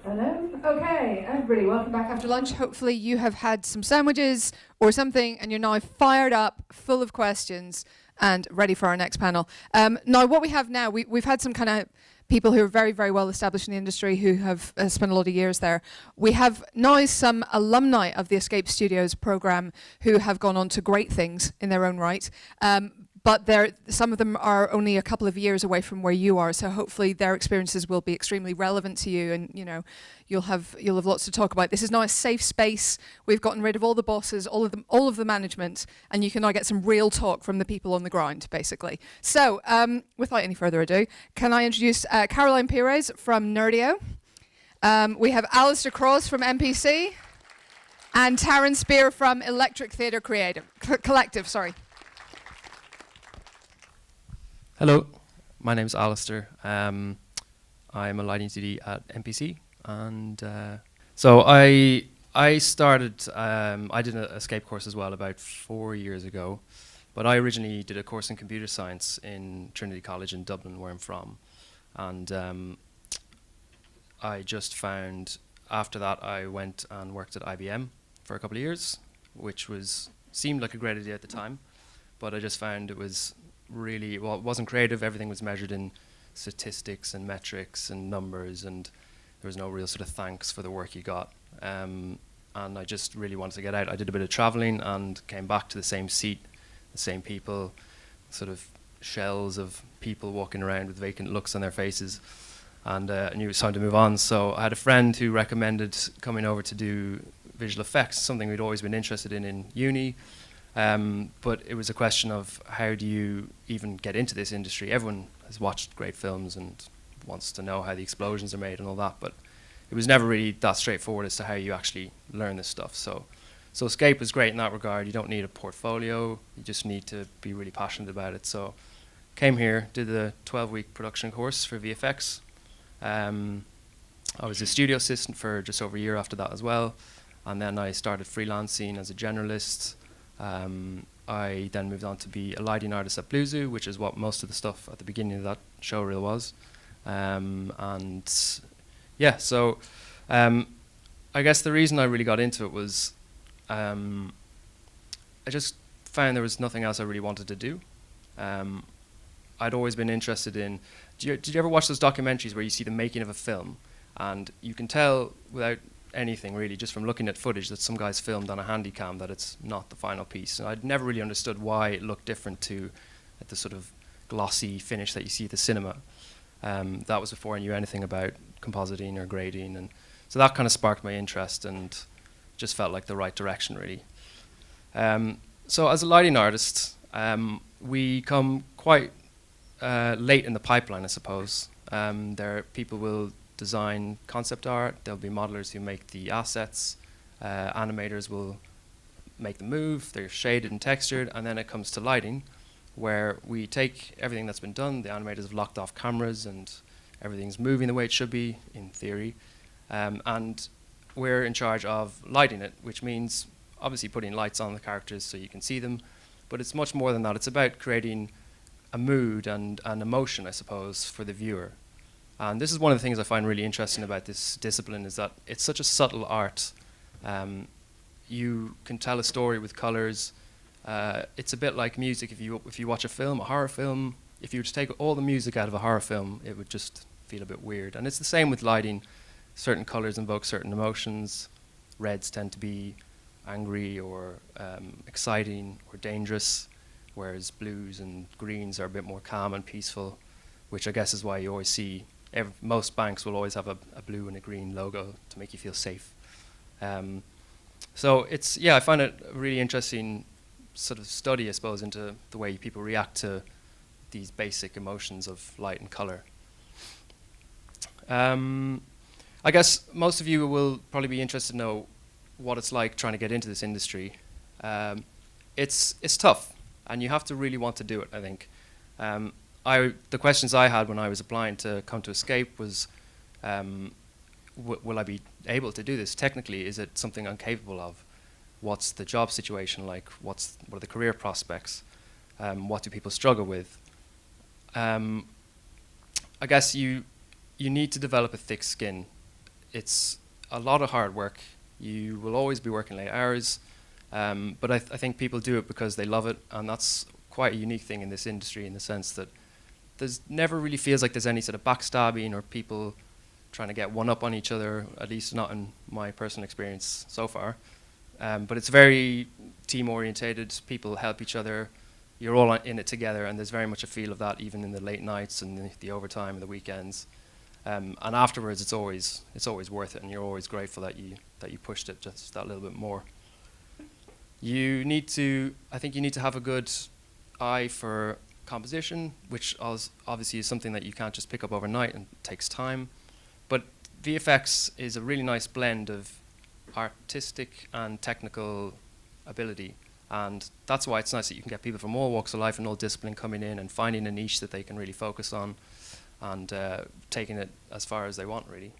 Hello. Okay, everybody, welcome back after lunch. Hopefully you have had some sandwiches or something and you're now fired up, full of questions and ready for our next panel. Now, what we have now, we've had some kind of people who are very, very well established in the industry who have spent a lot of years there. We have now some alumni of the Escape Studios program who have gone on to great things in their own right. But some of them are only a couple of years away from where you are, so hopefully their experiences will be extremely relevant to you, and you'll have lots to talk about. This is now a safe space. We've gotten rid of all the bosses, all of the management, and you can now get some real talk from the people on the ground, basically. So, without any further ado, can I introduce Caroline Pires from Nerdio? We have Alistair Cross from MPC, and Taryn Spear from Electric Theatre Collective. Sorry. Hello, my name is Alistair. I'm a lighting TD at MPC, and so I started. I did an escape course as well about 4 years ago, but I originally did a course in computer science in Trinity College in Dublin, where I'm from, and I just found after that I went and worked at IBM for a couple of years, which seemed like a great idea at the time, but I just found it was really, well, it wasn't creative. Everything was measured in statistics and metrics and numbers, and there was no real sort of thanks for the work you got. And I just really wanted to get out. I did a bit of traveling and came back to the same seat, the same people, sort of shells of people walking around with vacant looks on their faces, and I knew it was time to move on. So I had a friend who recommended coming over to do visual effects, something we'd always been interested in uni. But it was a question of how do you even get into this industry? Everyone has watched great films and wants to know how the explosions are made and all that, but it was never really that straightforward as to how you actually learn this stuff. So Escape is great in that regard. You don't need a portfolio. You just need to be really passionate about it. So came here, did the 12-week production course for VFX. I was a studio assistant for just over a year after that as well, and then I started freelancing as a generalist. I then moved on to be a lighting artist at Blue Zoo, which is what most of the stuff at the beginning of that show reel was. And yeah, so I guess the reason I really got into it was I just found there was nothing else I really wanted to do. I'd always been interested in, did you ever watch those documentaries where you see the making of a film and you can tell without anything really, just from looking at footage, that some guys filmed on a handy cam, that it's not the final piece. And I'd never really understood why it looked different to the sort of glossy finish that you see at the cinema. That was before I knew anything about compositing or grading, and so that kind of sparked my interest and just felt like the right direction really. So as a lighting artist, we come quite late in the pipeline, I suppose. People will design concept art, there'll be modelers who make the assets, animators will make the move, they're shaded and textured, and then it comes to lighting, where we take everything that's been done, the animators have locked off cameras and everything's moving the way it should be, in theory, and we're in charge of lighting it, which means obviously putting lights on the characters so you can see them, but it's much more than that. It's about creating a mood and an emotion, I suppose, for the viewer. And this is one of the things I find really interesting about this discipline, is that it's such a subtle art. You can tell a story with colors. It's a bit like music. If you watch a film, a horror film, if you were to take all the music out of a horror film, it would just feel a bit weird. And it's the same with lighting. Certain colors invoke certain emotions. Reds tend to be angry or exciting or dangerous, whereas blues and greens are a bit more calm and peaceful, which I guess is why you always see most banks will always have a blue and a green logo to make you feel safe. So I find it a really interesting sort of study, I suppose, into the way people react to these basic emotions of light and color. I guess most of you will probably be interested to know what it's like trying to get into this industry. It's tough, and you have to really want to do it, I think. The questions I had when I was applying to come to Escape was, will I be able to do this technically? Is it something I'm capable of? What's the job situation like? What are the career prospects? What do people struggle with? I guess you need to develop a thick skin. it's a lot of hard work. You will always be working late hours, but I think people do it because they love it, and that's quite a unique thing in this industry in the sense that there's never really feels like there's any sort of backstabbing or people trying to get one up on each other, at least not in my personal experience so far. But it's very team orientated, people help each other, you're all in it together, and there's very much a feel of that even in the late nights and the overtime and the weekends. And afterwards it's always worth it, and you're always grateful that you pushed it just that little bit more. I think you need to have a good eye for composition, which obviously is something that you can't just pick up overnight and takes time. But VFX is a really nice blend of artistic and technical ability, and that's why it's nice that you can get people from all walks of life and all discipline coming in and finding a niche that they can really focus on and taking it as far as they want, really.